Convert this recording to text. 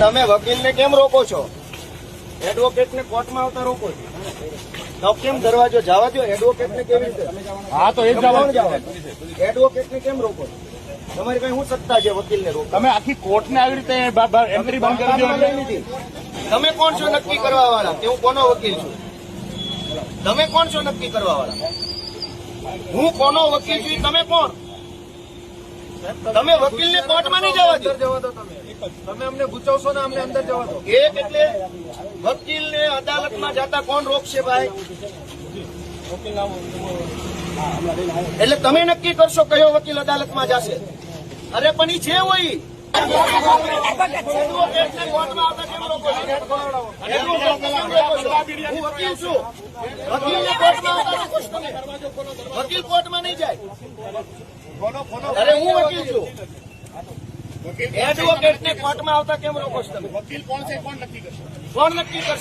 તમે વકીલને કેમ રોકો છો? એડવોકેટને કોર્ટમાં આવતા રોકો છો તો કેમ દરવાજો જવા દો? એડવોકેટને કેવી રીતે? હા તો એ જવા. એડવોકેટને કેમ રોકો છો? તમારી પાસે શું સત્તા છે વકીલને રોકો? તમે આખી કોર્ટને આવી રીતે એન્ટ્રી બંધ કરી દો. લઈ લીધી. તમે કોણ છો નક્કી કરવા વાળા કે હું કોનો વકીલ છું? તમે કોણ છો નક્કી કરવા વાળા? હું કોનો વકીલ છું? તમે કોણ? તમે વકીલને કોર્ટમાં નહીં જવા દો. તમે અમને ગુચાવશો ને અમને અંદર જવા દો. એક એટલે વકીલને અદાલતમાં જતા કોણ રોકશે ભાઈ? એટલે તમે નક્કી કરશો કયો વકીલ અદાલતમાં જશે? અરે પણ ઈ છે હોય કોર્ટમાં આવતા કેમ રોકો છો? હું વકીલ છું. વકીલને કોર્ટમાં આવતા રોકો છો તમે? વકીલ કોર્ટમાં નહીં જાય. અરે હું વકીલ છું. એડવોકેટને કોર્ટમાં આવતા કેમ રોકો છો તમે? વકીલ કોણ છે કોણ નક્કી કરશે? કોણ નક્કી કરશે?